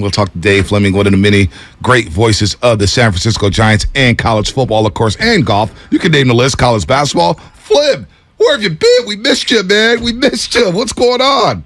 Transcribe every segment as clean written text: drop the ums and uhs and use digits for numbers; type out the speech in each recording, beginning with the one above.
We'll talk to Dave Fleming, one of the many great voices of the San Francisco Giants and college football, of course, and golf. You can name the list. College basketball. Flip, where have you been? We missed you, man. We missed you. What's going on?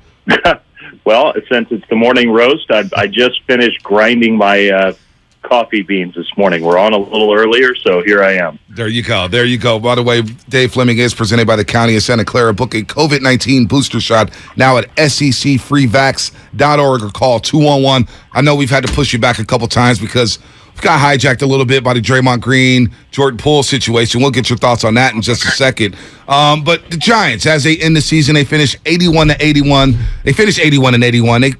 Well, since it's the morning roast, I just finished grinding my coffee beans this morning. We're on a little earlier, so here I am. There you go. There you go. By the way, Dave Fleming is presented by the County of Santa Clara. Book a COVID-19 booster shot now at secfreevax.org or call 211. I know we've had to push you back a couple times because we got hijacked a little bit by the Draymond Green, Jordan Poole situation. We'll get your thoughts on that in just a second. But the Giants, as they end the season, they finished 81-81. They finished 81-81. They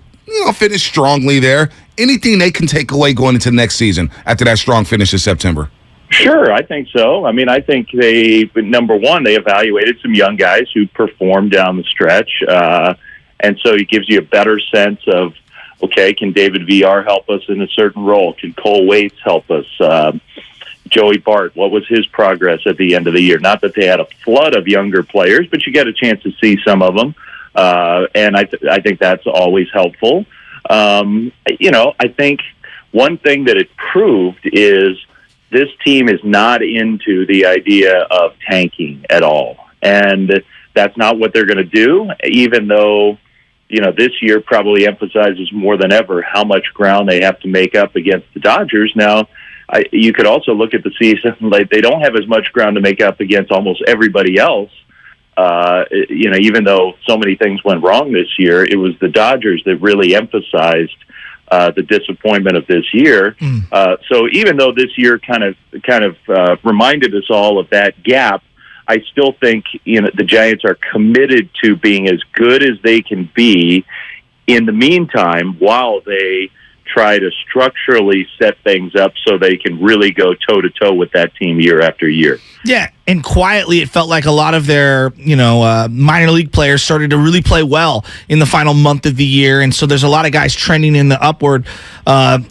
finished strongly there. Anything they can take away going into next season after that strong finish in September? Sure, I think so. I mean, I think number one, they evaluated some young guys who performed down the stretch. And so it gives you a better sense of, okay, can David VR help us in a certain role? Can Cole Waits help us? Joey Bart, what was his progress at the end of the year? Not that they had a flood of younger players, but you get a chance to see some of them. And I think that's always helpful. I think one thing that it proved is this team is not into the idea of tanking at all. And that's not what they're going to do, even though, this year probably emphasizes more than ever how much ground they have to make up against the Dodgers. Now, you could also look at the season, like they don't have as much ground to make up against almost everybody else. Even though so many things went wrong this year, it was the Dodgers that really emphasized the disappointment of this year. So even though this year kind of reminded us all of that gap, I still think the Giants are committed to being as good as they can be in the meantime while they try to structurally set things up so they can really go toe-to-toe with that team year after year. Yeah, and quietly it felt like a lot of their, minor league players started to really play well in the final month of the year, and so there's a lot of guys trending in the upward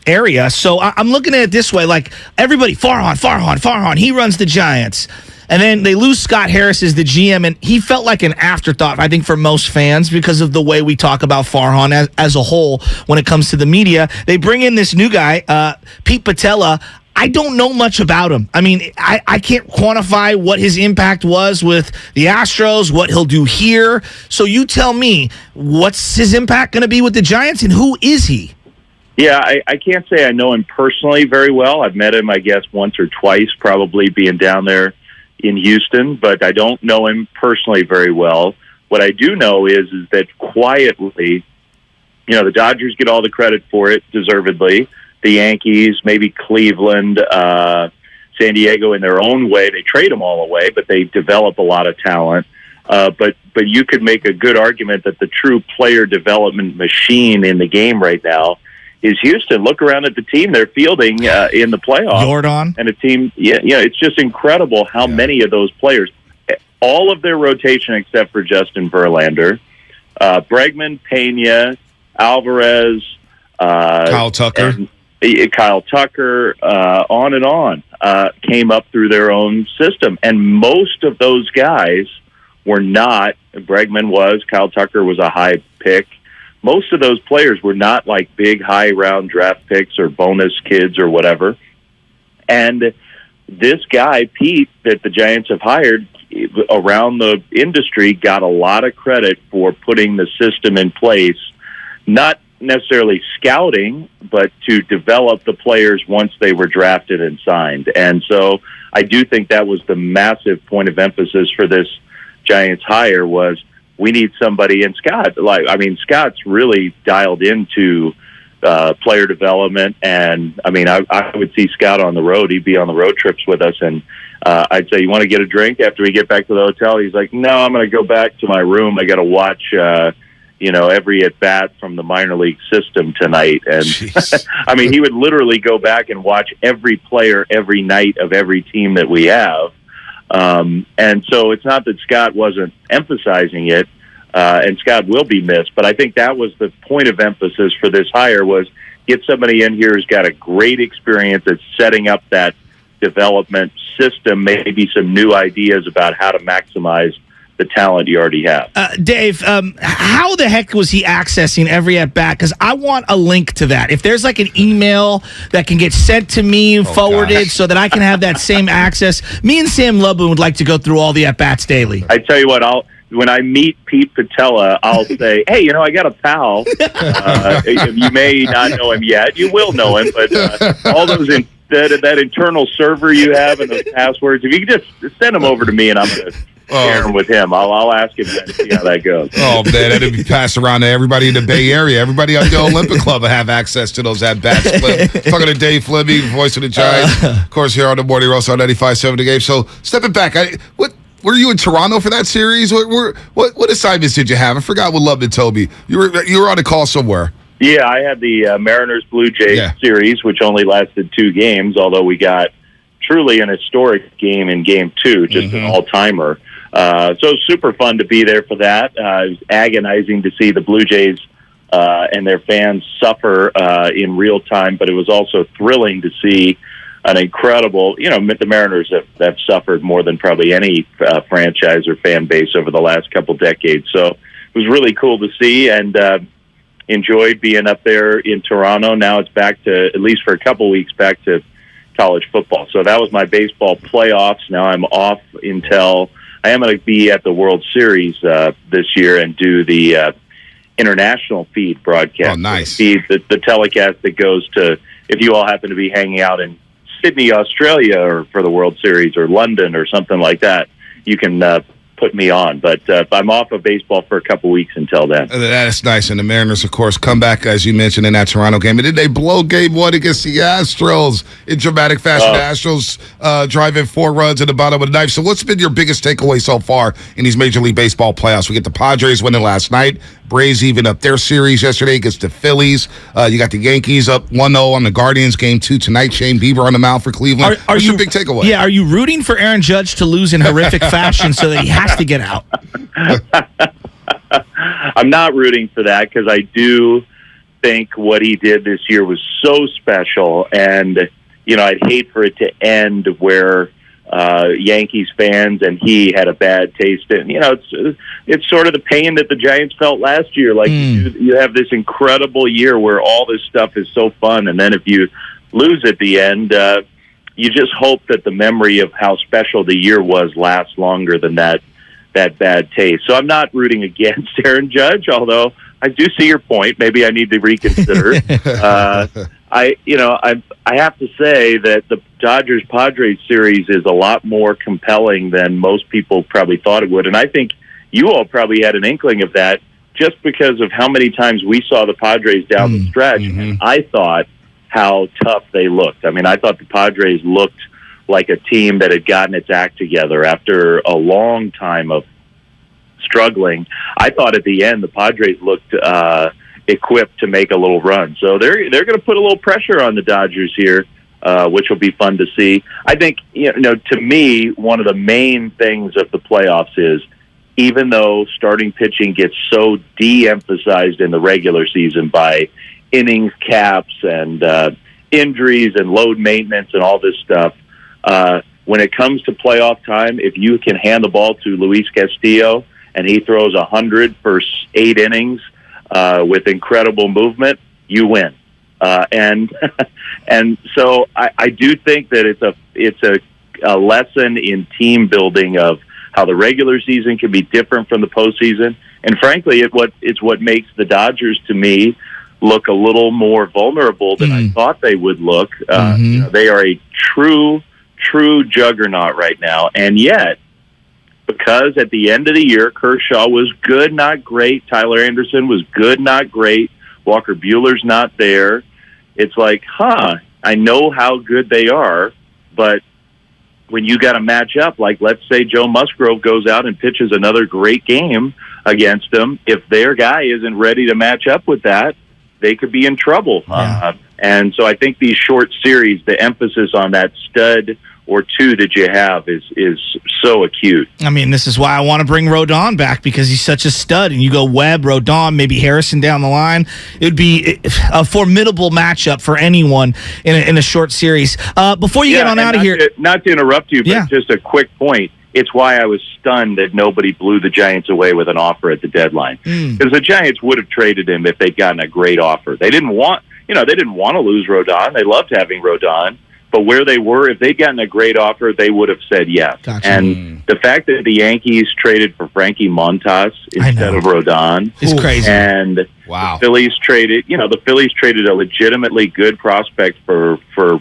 area. So I'm looking at it this way, like everybody, Farhan, he runs the Giants. And then they lose Scott Harris as the GM, and he felt like an afterthought, I think, for most fans because of the way we talk about Farhan as a whole when it comes to the media. They bring in this new guy, Pete Patella. I don't know much about him. I mean, I can't quantify what his impact was with the Astros, what he'll do here. So you tell me, what's his impact going to be with the Giants, and who is he? Yeah, I can't say I know him personally very well. I've met him, I guess, once or twice, probably being down there in Houston, but I don't know him personally very well. What I do know is that quietly, the Dodgers get all the credit for it, deservedly. The Yankees, maybe Cleveland, San Diego in their own way. They trade them all away, but they develop a lot of talent. But you could make a good argument that the true player development machine in the game right now is Houston. Look around at the team they're fielding in the playoffs. Jordan. And a team, it's just incredible how many of those players, all of their rotation except for Justin Verlander, Bregman, Pena, Alvarez, Kyle Tucker, on and on, came up through their own system. And most of those guys were not, Bregman was, Kyle Tucker was a high pick. Most of those players were not like big, high-round draft picks or bonus kids or whatever. And this guy, Pete, that the Giants have hired around the industry, got a lot of credit for putting the system in place, not necessarily scouting, but to develop the players once they were drafted and signed. And so I do think that was the massive point of emphasis for this Giants hire was, we need somebody, and Scott's really dialed into player development, and I would see Scott on the road. He'd be on the road trips with us, and I'd say, you want to get a drink after we get back to the hotel? He's like, no, I'm going to go back to my room. I got to watch, every at-bat from the minor league system tonight. And he would literally go back and watch every player every night of every team that we have. And so it's not that Scott wasn't emphasizing it, and Scott will be missed, but I think that was the point of emphasis for this hire was get somebody in here who's got a great experience at setting up that development system, maybe some new ideas about how to maximize the talent you already have. Dave, how the heck was he accessing every at-bat? Because I want a link to that. If there's like an email that can get sent to me, forwarded, so that I can have that same access. Me and Sam Lubbock would like to go through all the at-bats daily. I tell you what, when I meet Pete Patella, I'll say, hey, I got a pal. You may not know him yet. You will know him, but all those that internal server you have and those passwords, if you could just send them over to me, and I'm going to share them with him. I'll ask him and see how that goes. Oh, man, that'd be passed around to everybody in the Bay Area. Everybody on the Olympic Club will have access to those at-bats. Talking to Dave Fleming, voice of the Giants. Of course, here on the Morning Roast on 95.7 The Game. So, stepping back, were you in Toronto for that series? What assignments did you have? I forgot what Lubbock told me. You were on a call somewhere. Yeah, I had the Mariners-Blue Jays series, which only lasted 2 games, although we got truly an historic game in Game 2, just an all-timer. So it was super fun to be there for that. It was agonizing to see the Blue Jays and their fans suffer in real time, but it was also thrilling to see an incredible, the Mariners have suffered more than probably any franchise or fan base over the last couple decades. So it was really cool to see, and enjoyed being up there in Toronto. Now it's back to, at least for a couple weeks, back to college football. So that was my baseball playoffs. Now I'm off until I am going to be at the World Series this year and do the international feed broadcast. Oh, nice. The telecast that goes to, if you all happen to be hanging out in Sydney, Australia, or for the World Series, or London or something like that, you can put me on. But I'm off of baseball for a couple weeks until then. That's nice. And the Mariners, of course, come back, as you mentioned, in that Toronto game. And did they blow Game 1 against the Astros in dramatic fashion? The Astros driving 4 runs in the bottom of the ninth. So what's been your biggest takeaway so far in these Major League Baseball playoffs? We get the Padres winning last night. Braves even up their series yesterday against the Phillies. You got the Yankees up 1-0 on the Guardians. Game 2 tonight. Shane Bieber on the mound for Cleveland. What's your big takeaway? Yeah, are you rooting for Aaron Judge to lose in horrific fashion so that he has to get out? I'm not rooting for that, because I do think what he did this year was so special, and I'd hate for it to end where Yankees fans and he had a bad taste in. It's sort of the pain that the Giants felt last year. Like you have this incredible year where all this stuff is so fun, and then if you lose at the end, you just hope that the memory of how special the year was lasts longer than that bad taste. So I'm not rooting against Aaron Judge, although I do see your point. Maybe I need to reconsider. I have to say that the Dodgers-Padres series is a lot more compelling than most people probably thought it would. And I think you all probably had an inkling of that just because of how many times we saw the Padres down the stretch. And I thought how tough they looked. I mean, I thought the Padres looked like a team that had gotten its act together after a long time of struggling. I thought at the end the Padres looked equipped to make a little run. So they're going to put a little pressure on the Dodgers here, which will be fun to see. I think, to me, one of the main things of the playoffs is, even though starting pitching gets so de-emphasized in the regular season by innings caps and injuries and load maintenance and all this stuff, when it comes to playoff time, if you can hand the ball to Luis Castillo and he throws 100 for 8 innings with incredible movement, you win. And so I do think that it's a lesson in team building of how the regular season can be different from the postseason. And frankly, it's what makes the Dodgers, to me, look a little more vulnerable than I thought they would look. They are a true juggernaut right now. And yet, because at the end of the year, Kershaw was good, not great. Tyler Anderson was good, not great. Walker Buehler's not there. It's like, I know how good they are, but when you got to match up, like let's say Joe Musgrove goes out and pitches another great game against them, if their guy isn't ready to match up with that, they could be in trouble. Yeah. And so I think these short series, the emphasis on that stud or two that you have is so acute. I mean, this is why I want to bring Rodon back, because he's such a stud. And you go Webb, Rodon, maybe Harrison down the line. It would be a formidable matchup for anyone in a short series. Before you get on out of here. Not to interrupt you, but just a quick point. it's why I was stunned that nobody blew the Giants away with an offer at the deadline. Because the Giants would have traded him if they'd gotten a great offer. They didn't want to lose Rodon. They loved having Rodon. But where they were, if they'd gotten a great offer, they would have said yes. Gotcha. And the fact that the Yankees traded for Frankie Montas instead of Rodon is crazy. And wow. the Phillies traded a legitimately good prospect for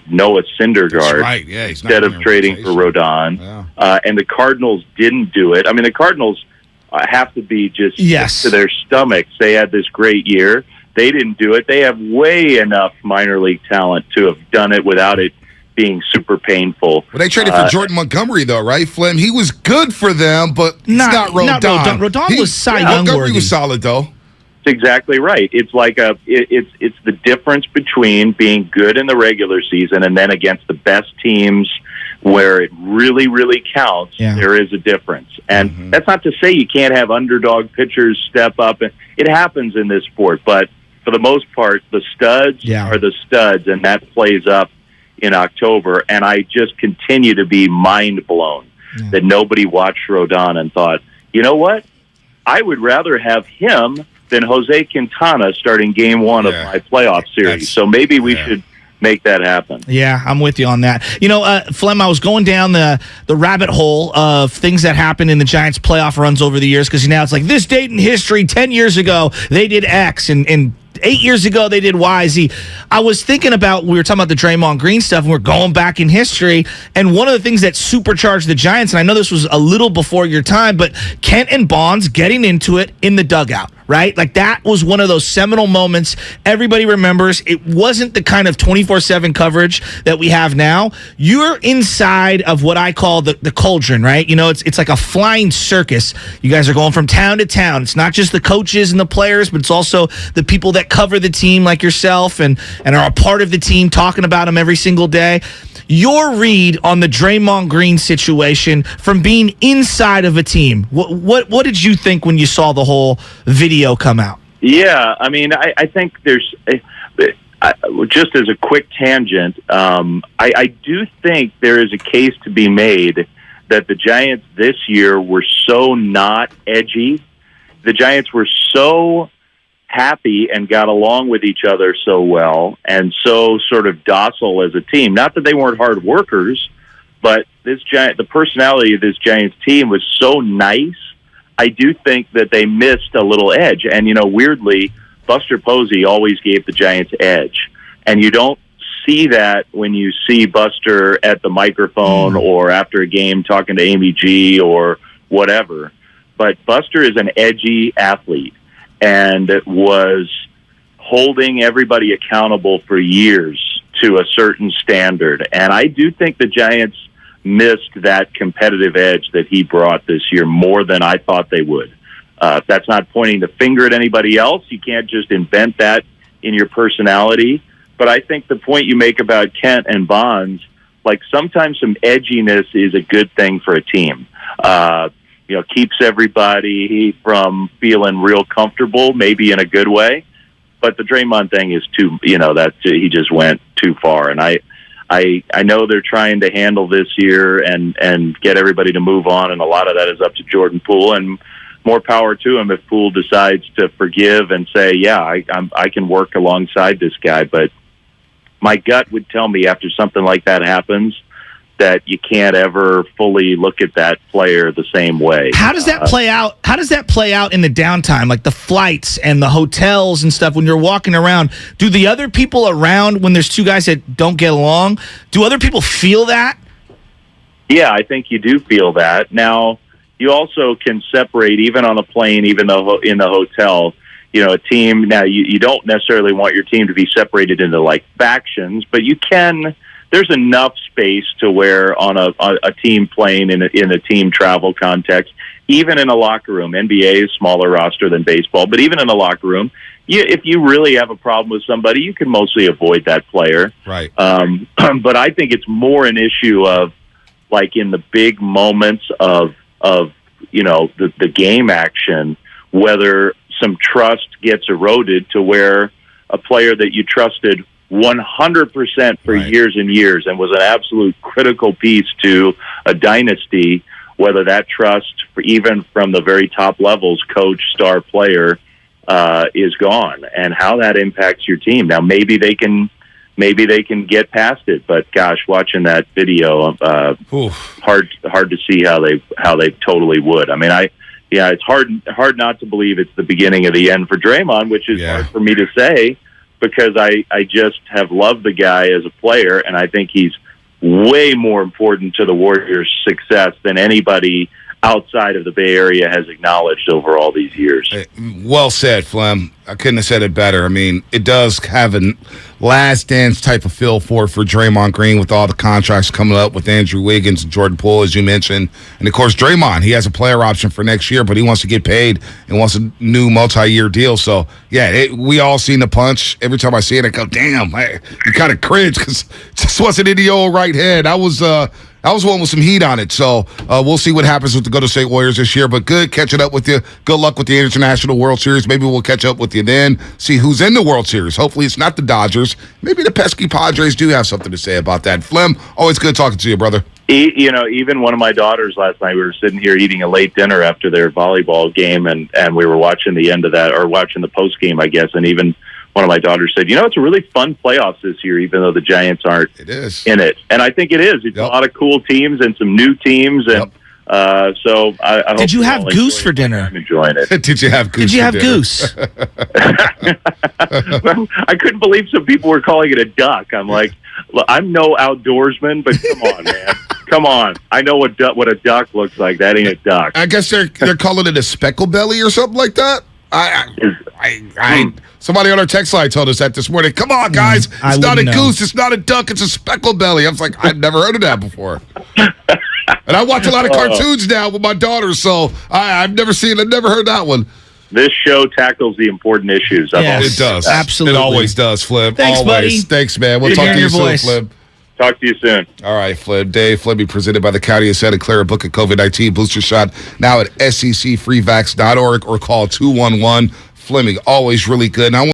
Noah Syndergaard That's right. Yeah, he's not instead in of their trading for rotation. Rodon. Yeah. And the Cardinals didn't do it. I mean, the Cardinals have to be just Yes. to their stomachs. They had this great year. They didn't do it. They have way enough minor league talent to have done it without it being super painful. Well, they traded for Jordan Montgomery, though, right, Flem? He was good for them, but he's not Rodon. Rodon was Cy Young Montgomery worthy. was solid, though. That's exactly right. It's like it's the difference between being good in the regular season and then against the best teams where it really, really counts. Yeah. There is a difference. And that's not to say you can't have underdog pitchers step up. And it happens in this sport, but for the most part, the studs are the studs, and that plays up in October, and I just continue to be mind blown that nobody watched Rodon and thought, you know what? I would rather have him than Jose Quintana starting game one of my playoff series. So maybe we should make that happen. Yeah, I'm with you on that. You know, Flem, I was going down the rabbit hole of things that happened in the Giants' playoff runs over the years, because now it's like this date in history, 10 years ago, they did X, and 8 years ago, they did Y, Z. I was thinking about, we were talking about the Draymond Green stuff, and we're going back in history, and one of the things that supercharged the Giants, and I know this was a little before your time, but Kent and Bonds getting into it in the dugout, right? Like, that was one of those seminal moments everybody remembers. It wasn't the kind of 24/7 coverage that we have now. You're inside of what I call the cauldron, right? You know, it's like a flying circus. You guys are going from town to town. It's not just the coaches and the players, but it's also the people that cover the team like yourself and are a part of the team, talking about them every single day. Your read on the Draymond Green situation from being inside of a team. What did you think when you saw the whole video come out? Yeah, I mean, I think there's just as a quick tangent, I do think there is a case to be made that the Giants this year were so not edgy. The Giants were so happy and got along with each other so well and so sort of docile as a team. Not that they weren't hard workers, but the personality of this Giants team was so nice. I do think that they missed a little edge. And, you know, weirdly, Buster Posey always gave the Giants edge. And you don't see that when you see Buster at the microphone or after a game talking to Amy G or whatever. But Buster is an edgy athlete and was holding everybody accountable for years to a certain standard. And I do think the Giants missed that competitive edge that he brought this year more than I thought they would. That's not pointing the finger at anybody else. You can't just invent that in your personality. But I think the point you make about Kent and Bonds, like sometimes some edginess is a good thing for a team. You know, keeps everybody from feeling real comfortable, maybe in a good way. But the Draymond thing is too, you know, he just went too far. And I know they're trying to handle this year and get everybody to move on, and a lot of that is up to Jordan Poole, and more power to him if Poole decides to forgive and say, yeah, I can work alongside this guy. But my gut would tell me after something like that happens that you can't ever fully look at that player the same way. How does that play out? How does that play out in the downtime, like the flights and the hotels and stuff when you're walking around? Do the other people around, when there's two guys that don't get along, do other people feel that? Yeah, I think you do feel that. Now, you also can separate, even on a plane, even though in the hotel, you know, a team. Now, you don't necessarily want your team to be separated into like factions, but you can. There's enough space to where on a team plane in a team travel context, even in a locker room, NBA is smaller roster than baseball, but even in a locker room, if you really have a problem with somebody, you can mostly avoid that player. Right. But I think it's more an issue of like in the big moments of you know, the game action, whether some trust gets eroded to where a player that you trusted 100% for years and years and was an absolute critical piece to a dynasty whether that trust, even from the very top levels, coach, star player, is gone, and how that impacts your team. Now, maybe they can get past it, but gosh, watching that video, hard to see how they totally would. I mean, it's hard not to believe it's the beginning of the end for Draymond, which is hard for me to say, because I just have loved the guy as a player, and I think he's way more important to the Warriors' success than anybody outside of the Bay Area has acknowledged over all these years. Well said, Flem. I couldn't have said it better. I mean, it does have a last dance type of feel for Draymond Green, with all the contracts coming up with Andrew Wiggins and Jordan Poole, as you mentioned. And, of course, Draymond, he has a player option for next year, but he wants to get paid and wants a new multi-year deal. So, yeah, we all seen the punch. Every time I see it, I go, damn, you kind of cringe, because it just wasn't in the old right head. I was one with some heat on it. So we'll see what happens with the Golden State Warriors this year. But good catching up with you. Good luck with the International World Series. Maybe we'll catch up with you then, see who's in the World Series. Hopefully it's not the Dodgers. Maybe the pesky Padres do have something to say about that. Flem, always good talking to you, brother. Even one of my daughters last night, we were sitting here eating a late dinner after their volleyball game, and we were watching the end of that, or watching the post game, I guess, and even one of my daughters said, it's a really fun playoffs this year, even though the Giants aren't in it. And I think it is. It's a lot of cool teams and some new teams. And so I hope Did you have goose for dinner? I'm enjoying it. Did you have goose? Did you have goose? I couldn't believe some people were calling it a duck. I'm like, look, I'm no outdoorsman, but come on, man. Come on. I know what a duck looks like. That ain't a duck. I guess they're calling it a speckle belly or something like that. Somebody on our text line told us that this morning. Come on, guys. It's not a goose. It's not a duck. It's a speckle belly. I was like, I've never heard of that before. And I watch a lot of cartoons now with my daughter, so I've never heard that one. This show tackles the important issues. It does. Absolutely. It always does, Flip. Thanks, always. buddy. Thanks, man. We'll talk to you soon, Flip. Talk to you soon. All right, Flip. Dave Fleming, presented by the County of Santa Clara. Book a COVID-19 booster shot now at secfreevax.org or call 211 Fleming. Always really good. And